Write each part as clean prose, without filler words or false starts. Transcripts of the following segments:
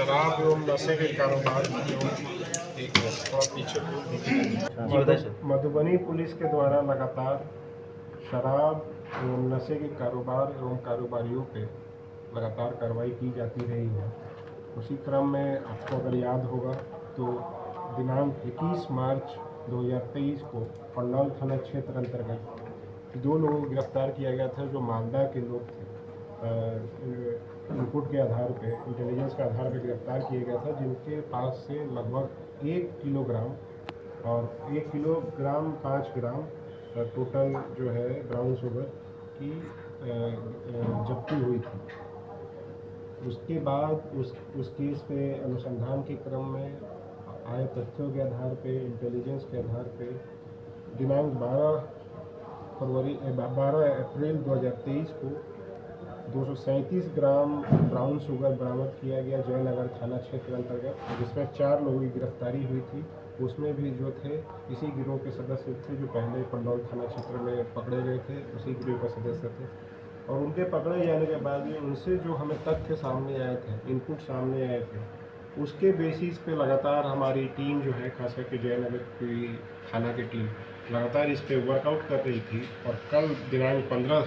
शराब एवं नशे के कारोबार की एक थोड़ा पीछे मधुबनी पुलिस के द्वारा लगातार शराब एवं नशे के कारोबार एवं कारोबारियों पे लगातार कार्रवाई की जाती रही है। उसी क्रम में आपको अगर याद होगा तो दिनांक 21 मार्च 2023 को पंडौल थाना क्षेत्र अंतर्गत 2 लोगों को गिरफ्तार किया गया था जो मालदा के लोग थे। इनपुट के आधार पे, इंटेलिजेंस के आधार पे गिरफ्तार किया गया था, जिनके पास से लगभग 1 किलोग्राम और 1 किलोग्राम 5 ग्राम टोटल जो है ब्राउन शुगर की जब्ती हुई थी। उसके बाद उस केस पे अनुसंधान के क्रम में आए तथ्यों के आधार पे, इंटेलिजेंस के आधार पे दिनांक 12 अप्रैल 2023 को 237 ग्राम ब्राउन शुगर बरामद किया गया जयनगर थाना क्षेत्र अंतर्गत, जिसमें 4 लोगों की गिरफ्तारी हुई थी। उसमें भी जो थे इसी गिरोह के सदस्य थे जो पहले पंडौल थाना क्षेत्र में पकड़े गए थे, उसी गिरोह के सदस्य थे। और उनके पकड़े जाने के बाद भी उनसे जो हमें तथ्य सामने आए थे, इनपुट सामने आए थे, उसके बेसिस पे लगातार हमारी टीम जो है, खास करके जयनगर की थाना की टीम लगातार इस पर वर्कआउट कर रही थी। और कल दिनांक 15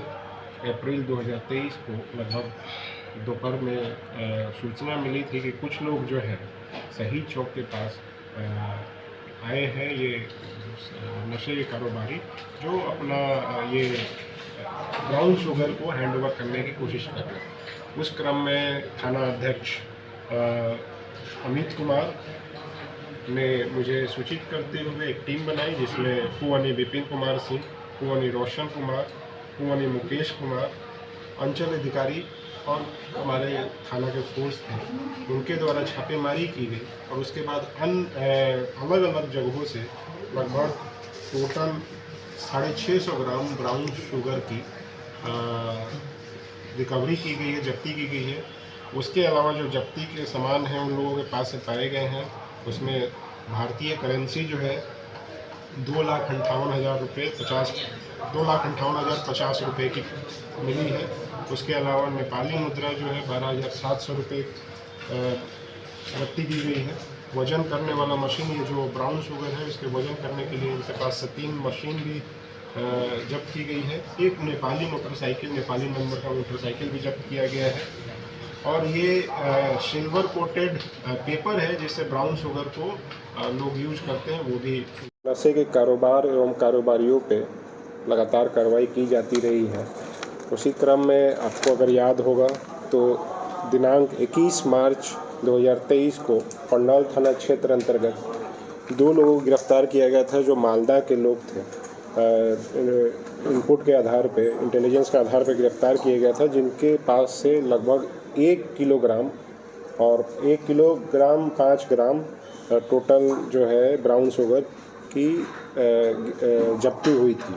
अप्रैल 2023 को लगभग दोपहर में सूचना मिली थी कि कुछ लोग जो है शहीद चौक के पास आए हैं, ये नशे के कारोबारी, जो अपना ये ब्राउन शुगर को हैंडओवर करने की कोशिश कर रहे हैं। उस क्रम में थाना अध्यक्ष अमित कुमार ने मुझे सूचित करते हुए एक टीम बनाई, जिसमें कुंवनी विपिन कुमार सिंह, कुंवनी रोशन कुमार, कुंवनी मुकेश कुमार, अंचल अधिकारी और हमारे थाना के फोर्स थे, उनके द्वारा छापेमारी की गई। और उसके बाद अलग अलग जगहों से लगभग टोटल 650 ग्राम ब्राउन शुगर की रिकवरी की गई है, जब्ती की गई है। उसके अलावा जो जब्ती के सामान हैं उन लोगों के पास से पाए गए हैं, उसमें भारतीय करेंसी जो है 2,58,000 रुपये 2,58,050 रुपये की मिली है। उसके अलावा नेपाली मुद्रा जो है 12,700 रुपये जब्ती की गई है। वज़न करने वाला मशीन, ये जो ब्राउन शुगर है इसके वज़न करने के लिए इनके पास से 3 मशीन भी जब्त की गई है। एक नेपाली मोटरसाइकिल, नेपाली नंबर का मोटरसाइकिल भी जब्त किया गया है। और ये सिल्वर कोटेड पेपर है जिससे ब्राउन शुगर को लोग यूज करते हैं, वो भी। नशे के कारोबार एवं कारोबारियों पे लगातार कार्रवाई की जाती रही है। उसी क्रम में आपको अगर याद होगा तो दिनांक 21 मार्च 2023 को पंडौल थाना क्षेत्र अंतर्गत 2 लोगों को गिरफ्तार किया गया था जो मालदा के लोग थे। इनपुट के आधार पे, इंटेलिजेंस के आधार पे गिरफ्तार किया गया था, जिनके पास से लगभग 1 किलोग्राम और 1 किलोग्राम 5 ग्राम टोटल जो है ब्राउन शुगर की जब्ती हुई थी।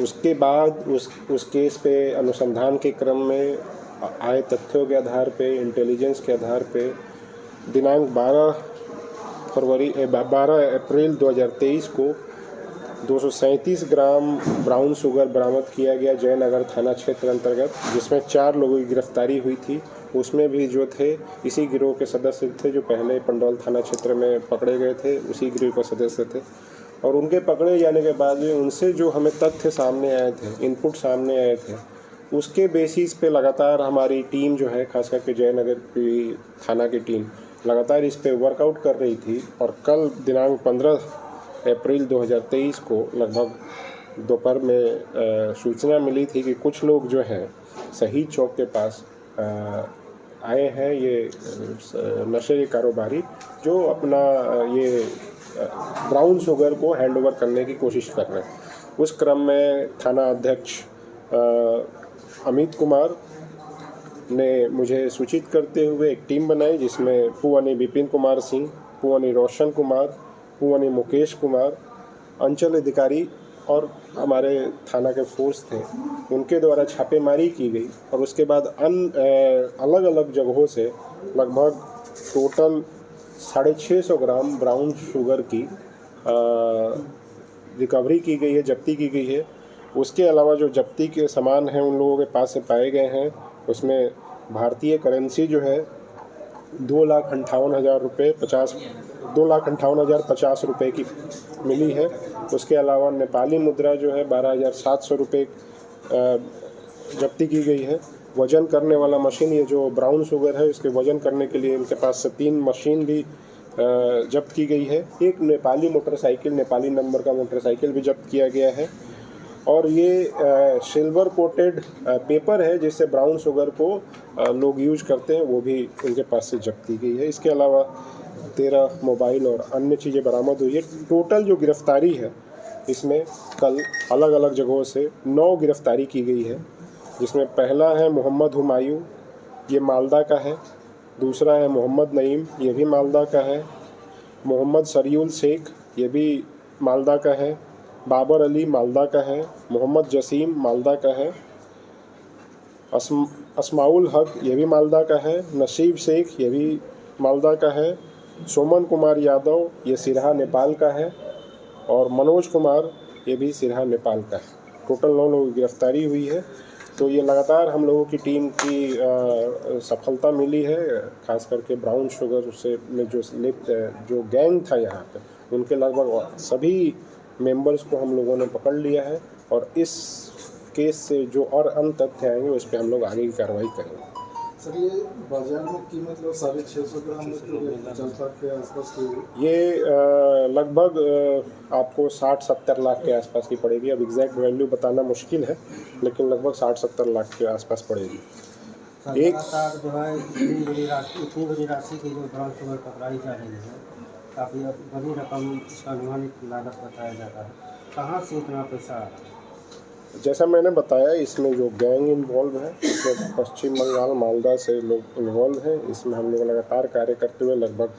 उसके बाद उस केस पे अनुसंधान के क्रम में आए तथ्यों के आधार पे, इंटेलिजेंस के आधार पे दिनांक 12 अप्रैल 2023 को 237 ग्राम ब्राउन शुगर बरामद किया गया जयनगर थाना क्षेत्र अंतर्गत, जिसमें 4 लोगों की गिरफ्तारी हुई थी। उसमें भी जो थे इसी गिरोह के सदस्य थे जो पहले पंडौल थाना क्षेत्र में पकड़े गए थे, उसी गिरोह के सदस्य थे। और उनके पकड़े जाने के बाद भी उनसे जो हमें तथ्य सामने आए थे, इनपुट सामने आए थे, उसके बेसिस पे लगातार हमारी टीम जो है, खास करके जयनगर की थाना की टीम लगातार इस पे वर्कआउट कर रही थी। और कल दिनांक 15 अप्रैल 2023 को लगभग दोपहर में सूचना मिली थी कि कुछ लोग जो हैं शहीद चौक के पास आए हैं, ये नशे के कारोबारी, जो अपना ये ब्राउन शुगर को हैंडओवर करने की कोशिश कर रहे हैं। उस क्रम में थाना अध्यक्ष अमित कुमार ने मुझे सूचित करते हुए एक टीम बनाई, जिसमें कुंवनी विपिन कुमार सिंह, कुंवनी रोशन कुमार, कुंवनी मुकेश कुमार, अंचल अधिकारी और हमारे थाना के फोर्स थे, उनके द्वारा छापेमारी की गई। और उसके बाद अलग अलग जगहों से लगभग टोटल 650 ग्राम ब्राउन शुगर की रिकवरी की गई है, जब्ती की गई है। उसके अलावा जो जब्ती के सामान हैं उन लोगों के पास से पाए गए हैं, उसमें भारतीय करेंसी जो है 2,58,050 की मिली है। उसके अलावा नेपाली मुद्रा जो है 12,700 रुपये जब्ती की गई है। वज़न करने वाला मशीन, ये जो ब्राउन शुगर है इसके वज़न करने के लिए इनके पास से 3 मशीन भी जब्त की गई है। एक नेपाली मोटरसाइकिल, नेपाली नंबर का मोटरसाइकिल भी जब्त किया गया है। और ये सिल्वर कोटेड पेपर है जिससे ब्राउन शुगर को लोग यूज करते हैं, वो भी उनके पास से जब्त की गई है। इसके अलावा 13 मोबाइल और अन्य चीज़ें बरामद हुई है। टोटल जो गिरफ्तारी है इसमें कल अलग अलग जगहों से 9 गिरफ्तारी की गई है, जिसमें पहला है मोहम्मद हुमायूं, ये मालदा का है। दूसरा है मोहम्मद नईम, ये भी मालदा का है। मोहम्मद सरियुल शेख, ये भी मालदा का है। बाबर अली मालदा का है। मोहम्मद जसीम मालदा का है। अस्माउल हक, ये भी मालदा का है। नसीब शेख, ये भी मालदा का है। सोमन कुमार यादव, ये सिरहा नेपाल का है। और मनोज कुमार, ये भी सिरहा नेपाल का है। टोटल 9 लोगों की गिरफ्तारी हुई है। तो ये लगातार हम लोगों की टीम की सफलता मिली है, खास करके ब्राउन शुगर से में जो लिप्त जो गैंग था यहाँ पे, उनके लगभग सभी मेंबर्स को हम लोगों ने पकड़ लिया है। और इस केस से जो और अन्य तथ्य आएंगे उस पर हम लोग आगे की कार्रवाई करेंगे। सर, ये बाजार में कीमत 650 ग्राम के आसपास की, ये लगभग आपको 60-70 लाख के आसपास की पड़ेगी। अब एग्जैक्ट वैल्यू बताना मुश्किल है, लेकिन लगभग 60-70 लाख के आसपास पड़ेगी। एक जो है इतनी बड़ी राशि की जो ब्राउन शुगर पकड़ाई जा रही है, काफ़ी बड़ी रकम इसका अनुमानित लागत बताया जाता है। कहाँ से इतना पैसा आ रहा है? जैसा मैंने बताया, इसमें जो गैंग इन्वॉल्व है, इसमें पश्चिम बंगाल मालदा से लोग इन्वॉल्व हैं। इसमें हम लोग लगातार कार्य करते हुए लगभग